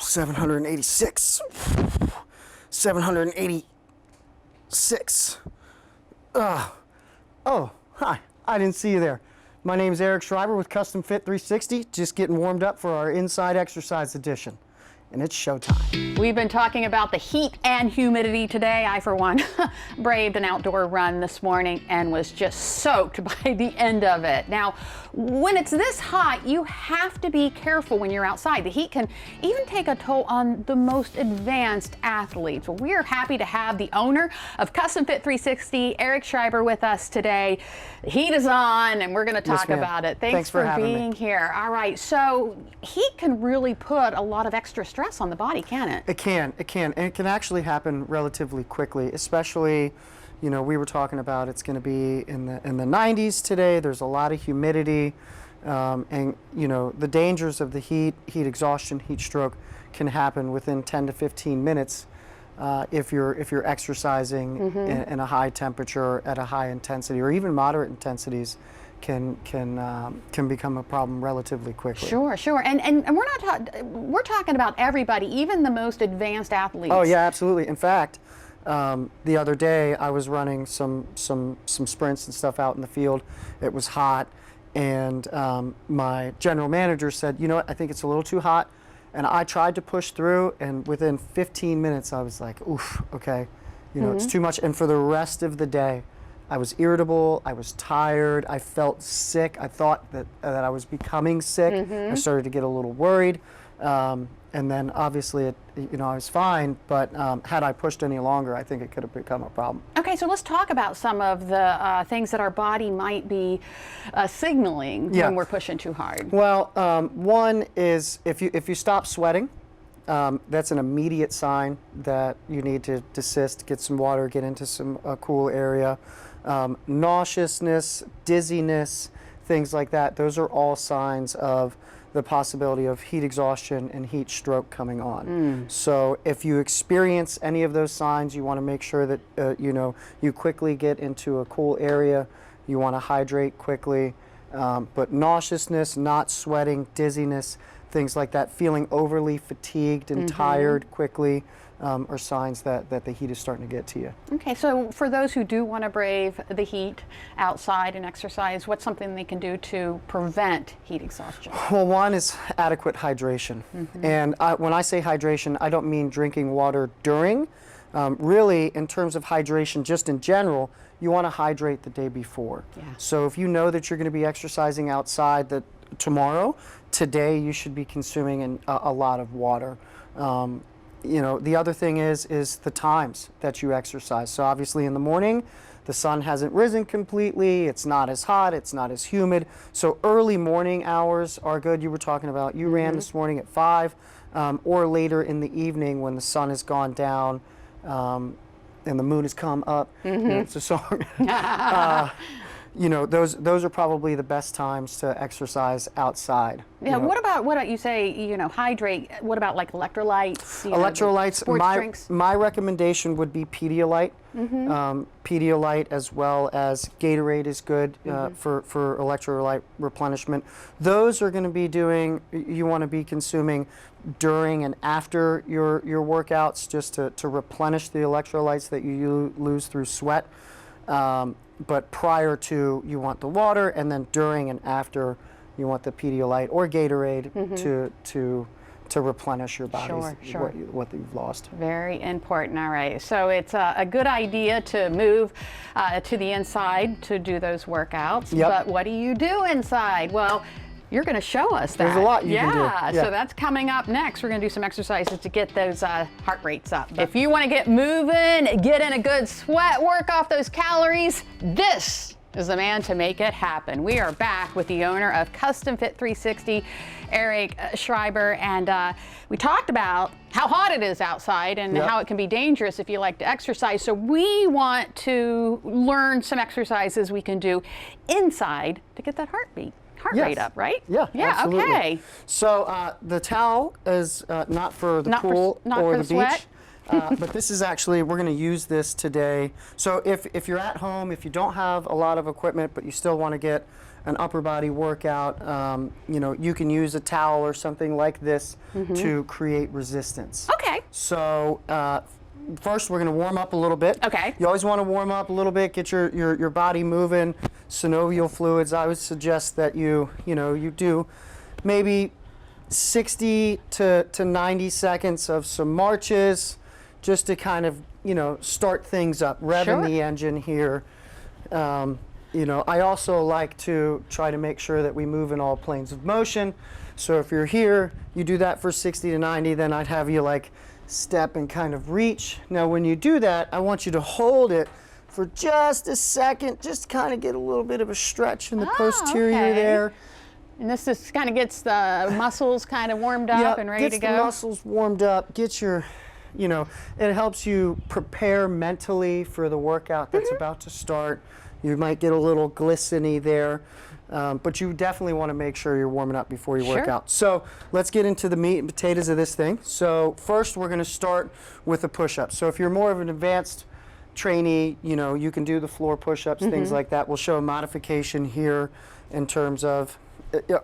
786. 786. Oh, hi. I didn't see you there. My name's Erik Schreiber with CustomFit360, just getting warmed up for our Inside Exercise edition. And it's showtime. We've been talking about the heat and humidity today. I, for one, braved an outdoor run this morning and was just soaked by the end of it. Now, when it's this hot, you have to be careful when you're outside. The heat can even take a toll on the most advanced athletes. Well, we are happy to have the owner of CustomFit360, Erik Schreiber, with us today. The heat is on, and we're going to talk about it. Thanks for being here. All right, so heat can really put a lot of extra stress on the body, can it? It can, and it can actually happen relatively quickly, especially, you know, we were talking about it's going to be in the 90s today. There's a lot of humidity, and you know, the dangers of the heat exhaustion, heat stroke can happen within 10 to 15 minutes if you're exercising in a high temperature at a high intensity, or even moderate intensities can become a problem relatively quickly. Sure, and we're talking about everybody, even the most advanced athletes. Oh yeah, absolutely. In fact, the other day I was running some sprints and stuff out in the field. It was hot, and my general manager said, you know what, I think it's a little too hot. And I tried to push through, and within 15 minutes I was like, oof, okay, you know, it's too much. And for the rest of the day, I was irritable, I was tired, I felt sick. I thought that I was becoming sick. I started to get a little worried. And then obviously, you know, I was fine, but had I pushed any longer, I think it could have become a problem. Okay, so let's talk about some of the things that our body might be signaling when we're pushing too hard. Well, one is if you stop sweating, that's an immediate sign that you need to desist, get some water, get into some cool area. Nauseousness, dizziness, things like that, those are all signs of the possibility of heat exhaustion and heat stroke coming on. So if you experience any of those signs, you want to make sure that you know, you quickly get into a cool area. You want to hydrate quickly. But nauseousness, not sweating, dizziness, things like that, feeling overly fatigued and tired quickly, are signs that the heat is starting to get to you. Okay, so for those who do want to brave the heat outside and exercise, what's something they can do to prevent heat exhaustion? Well, one is adequate hydration. And when I say hydration, I don't mean drinking water during. Really, in terms of hydration, just in general, you want to hydrate the day before. So if you know that you're going to be exercising outside tomorrow, today you should be consuming a lot of water. You know, the other thing is the times that you exercise. So obviously in the morning, the sun hasn't risen completely, it's not as hot, it's not as humid. So early morning hours are good. You were talking about, you ran this morning at 5, or later in the evening when the sun has gone down and the moon has come up. You know, it's a song. You know, those are probably the best times to exercise outside. Yeah. What about you say, you know, hydrate? What about like electrolytes? Electrolytes. Sports drinks? My recommendation would be Pedialyte. Pedialyte, as well as Gatorade, is good for electrolyte replenishment. Those are going to be you want to be consuming during and after your workouts, just to replenish the electrolytes that you lose through sweat. But prior to, you want the water, and then during and after, you want the Pedialyte or Gatorade to replenish your body, what you've lost. Very important. All right, so it's a good idea to move to the inside to do those workouts. But what do you do inside? Well, you're going to show us that. There's a lot you can do. Yeah, so that's coming up next. We're going to do some exercises to get those heart rates up. If you want to get moving, get in a good sweat, work off those calories, this is the man to make it happen. We are back with the owner of CustomFit360, Erik Schreiber, and we talked about how hot it is outside and how it can be dangerous if you like to exercise. So we want to learn some exercises we can do inside to get that heart rate up, right? Yeah, absolutely. Okay. So the towel is not for the pool or the beach. But this is actually, we're going to use this today. So if you're at home, if you don't have a lot of equipment, but you still want to get an upper body workout, you know, you can use a towel or something like this to create resistance. Okay. So first we're going to warm up a little bit. Okay. You always want to warm up a little bit, get your body moving, synovial fluids. I would suggest that you do maybe 60 to 90 seconds of some marches just to kind of, you know, start things up, revving the engine here. You know, I also like to try to make sure that we move in all planes of motion. So if you're here, you do that for 60 to 90, then I'd have you like step and kind of reach. Now when you do that, I want you to hold it for just a second, just kind of get a little bit of a stretch in the posterior there. And this just kind of gets the muscles kind of warmed up and ready to go. Gets the muscles warmed up, gets your, you know, it helps you prepare mentally for the workout that's about to start. You might get a little glisteny there, but you definitely want to make sure you're warming up before you work out. So let's get into the meat and potatoes of this thing. So first we're going to start with a push-up. So if you're more of an advanced trainee, you know, you can do the floor push-ups, things like that. We'll show a modification here in terms of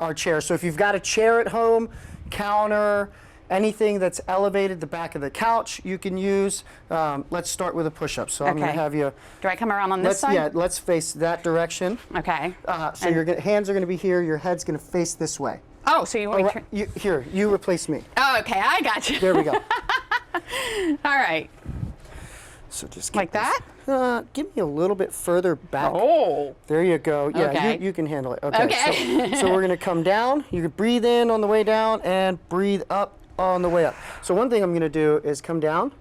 our chair. So if you've got a chair at home, counter, anything that's elevated, the back of the couch you can use. Let's start with a push-up. So I'm going to have you. Do I come around on this side? Yeah, let's face that direction. Okay. So your hands are going to be here. Your head's going to face this way. Oh, so you want me to? Here, you replace me. Oh, okay, I got you. There we go. All right. So just like that? Give me a little bit further back. Oh. There you go. Yeah, okay. you can handle it. Okay. Okay. So we're going to come down. You can breathe in on the way down and breathe up on the way up. So one thing I'm going to do is come down,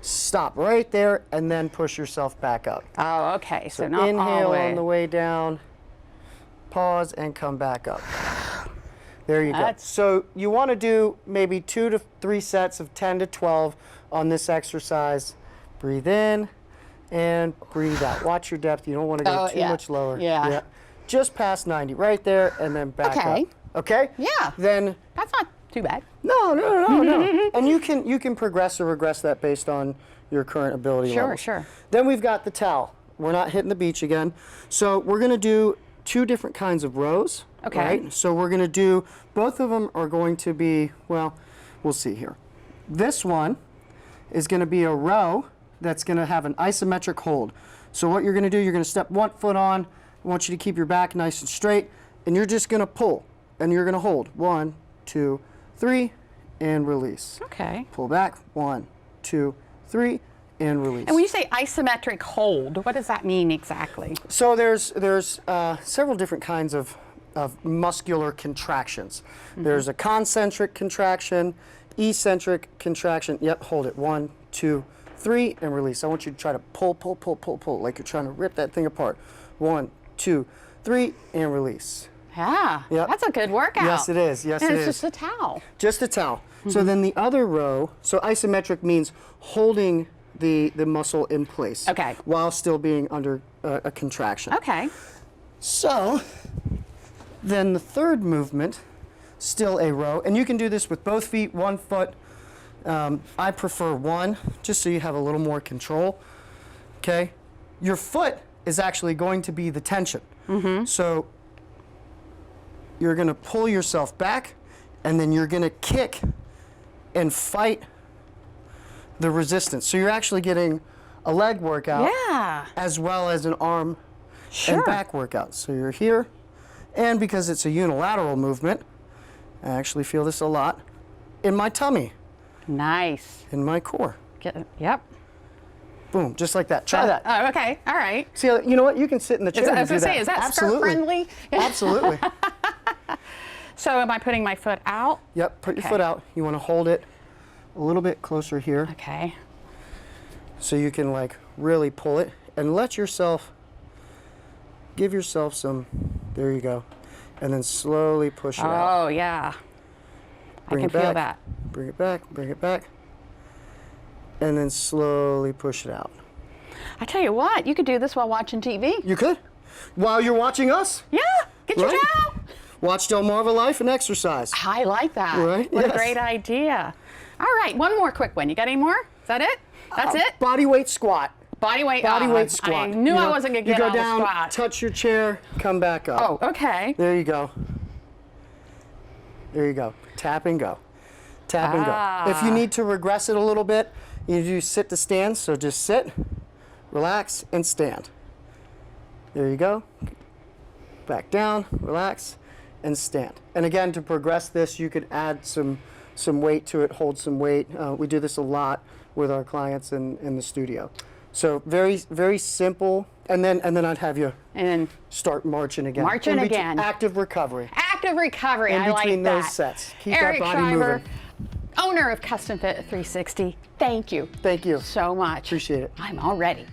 stop right there, and then push yourself back up. Oh, okay. So not inhale all the way. on the way down, pause, and come back up. There you go. So you want to do maybe 2 to 3 sets of 10 to 12 on this exercise. Breathe in and breathe out. Watch your depth. You don't want to go too much lower. Yeah. Just past 90, right there, and then back up. Okay? Yeah. Then that's not too bad. No. And you can progress or regress that based on your current ability level. Sure. Then we've got the towel. We're not hitting the beach again. So we're going to do 2 different kinds of rows. Okay. Right? So we're going to do, both of them are going to be, well, we'll see here. This one is going to be a row that's going to have an isometric hold. So what you're going to do, you're going to step 1 foot on. I want you to keep your back nice and straight, and you're just going to pull, and you're going to hold 1, 2, 3, and release. Okay. Pull back, 1, 2, 3, and release. And when you say isometric hold, what does that mean exactly? So there's several different kinds of muscular contractions. There's a concentric contraction, eccentric contraction. Yep, hold it. 1, 2, 3, and release. I want you to try to pull, like you're trying to rip that thing apart. 1, 2, 3, and release. Yeah, that's a good workout. Yes, it is. Yes, and it it's is. just a towel. Just a towel. So then the other row, so isometric means holding the muscle in place. Okay. While still being under a contraction. Okay. So then the third movement, still a row, and you can do this with both feet, 1 foot. I prefer 1, just so you have a little more control. Okay. Your foot is actually going to be the tension. So you're going to pull yourself back, and then you're going to kick and fight the resistance. So you're actually getting a leg workout as well as an arm and back workout. So you're here, and because it's a unilateral movement, I actually feel this a lot in my tummy. Nice. In my core. Yep. Boom, just like that. Try that. Oh, okay. All right. See, you know what? You can sit in the chair and do that. Is that Absolutely. skirt friendly? Absolutely. So am I putting my foot out? Yep, put your foot out. You want to hold it a little bit closer here. Okay. So you can like really pull it and let yourself, give yourself some, there you go. And then slowly push it out. Oh, yeah. Bring I can feel that. Bring it back, bring it back. And then slowly push it out. I tell you what, you could do this while watching TV. You could. While you're watching us. Yeah, get your towel. Watch Delmarva Life and exercise. I like that. Right? What a great idea. All right, one more quick one. You got any more? Is that it? That's it? Body weight squat. Body weight. Body weight squat. I knew I wasn't gonna get You on go down, the squat. touch your chair, come back up. Oh, okay. There you go. There you go. Tap and go. Tap and go. If you need to regress it a little bit, you do sit to stand. So just sit, relax, and stand. There you go. Back down, relax, and stand. And again, to progress this, you could add some weight to it, hold some weight. We do this a lot with our clients in the studio. So very, very simple. And then I'd have you start marching again. Marching again. Active recovery. Active recovery. In I like between that. those sets. Keep Erik that body Schreiber, moving. owner of CustomFit360. Thank you. Thank you. So much. Appreciate it. I'm all ready.